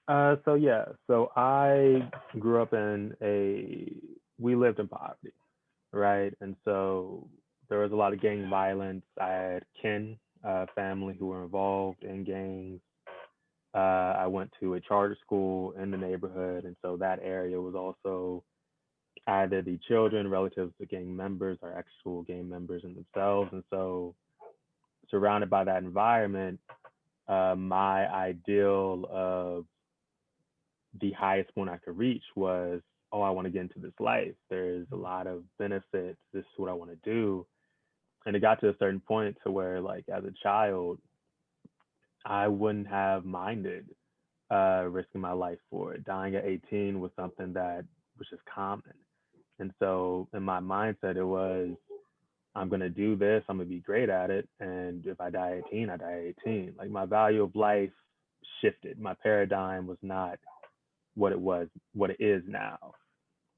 So I grew up we lived in poverty, right? And so there was a lot of gang violence. I had family who were involved in gangs. I went to a charter school in the neighborhood, and so that area was also either the children, relatives of gang members, or actual gang members in themselves. And so, surrounded by that environment, my ideal of the highest point I could reach was, oh, I want to get into this life. There's a lot of benefits. This is what I want to do. And it got to a certain point to where, like, as a child, I wouldn't have minded risking my life for it. Dying at 18 was something that was just common. And so in my mindset, it was, I'm going to do this, I'm going to be great at it. And if I die at 18, I die at 18. Like, my value of life shifted. My paradigm was not what it is now.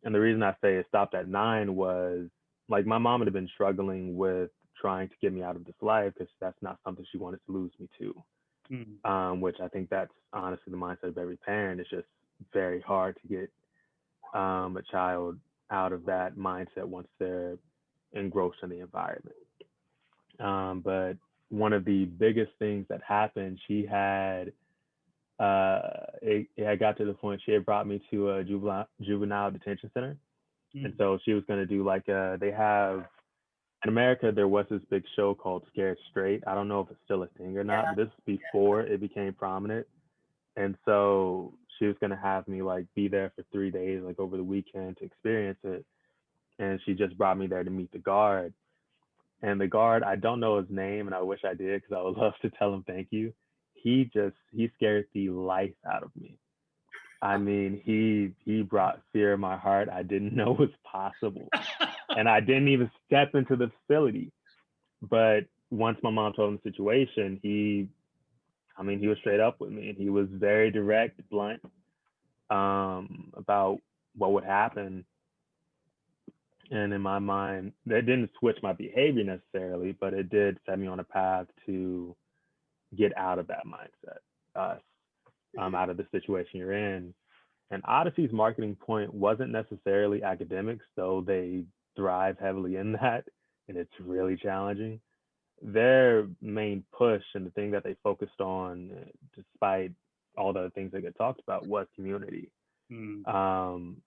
And the reason I say it stopped at 9 was, like, my mom had been struggling with trying to get me out of this life because that's not something she wanted to lose me to. Mm. Which I think that's honestly the mindset of every parent. It's just very hard to get a child out of that mindset once they're engrossed in the environment. But one of the biggest things that happened, it had got to the point she had brought me to a juvenile detention center. And Mm. so she was going to do like they have in America, there was this big show called Scared Straight. I don't know if it's still a thing or not, Yeah. but this is before it became prominent. And so she was going to have me like be there for 3 days, like over the weekend to experience it. And she just brought me there to meet the guard. And the guard, I don't know his name, and I wish I did because I would love to tell him thank you. He scared the life out of me. I mean, he brought fear in my heart I didn't know was possible, and I didn't even step into the facility. But once my mom told him the situation, he was straight up with me, and he was very direct, blunt, about what would happen. And in my mind, that didn't switch my behavior necessarily, but it did set me on a path to get out of that mindset, us, Mhm. out of the situation you're in. And Odyssey's marketing point wasn't necessarily academics, though they thrive heavily in that, and it's really challenging. Their main push and the thing that they focused on, despite all the other things that get talked about, was community. Mm.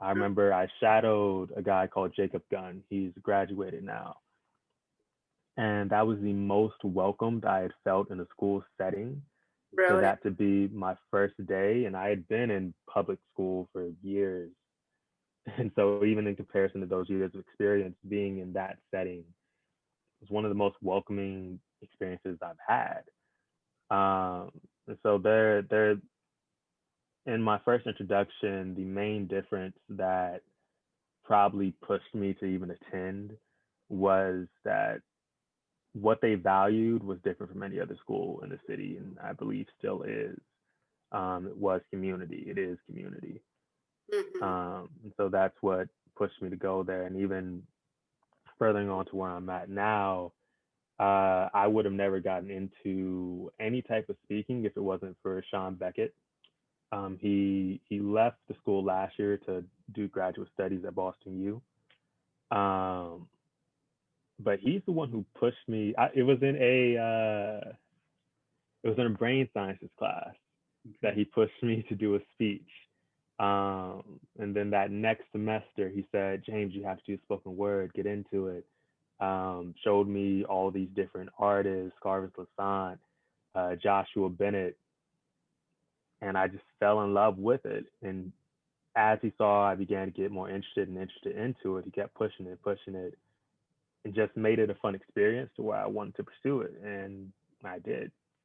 I remember I shadowed a guy called Jacob Gunn. He's graduated now. And that was the most welcomed I had felt in a school setting, for Really? that to be my first day. And I had been in public school for years. And so, even in comparison to those years of experience, being in that setting was one of the most welcoming experiences I've had. And so, in my first introduction, the main difference that probably pushed me to even attend was that what they valued was different from any other school in the city, and I believe still is. It was community. It is community. Hmm. And so that's what pushed me to go there. And even furthering on to where I'm at now, I would have never gotten into any type of speaking if it wasn't for Sean Beckett. He left the school last year to do graduate studies at Boston U. Um, but he's the one who pushed me. It was in a brain sciences class that Okay. he pushed me to do a speech. And then that next semester, he said, James, you have to do spoken word, get into it. Showed me all these different artists, Carvis Lasant, Joshua Bennett, and I just fell in love with it. And as he saw I began to get more interested into it, he kept pushing it, and just made it a fun experience to where I wanted to pursue it. And I did.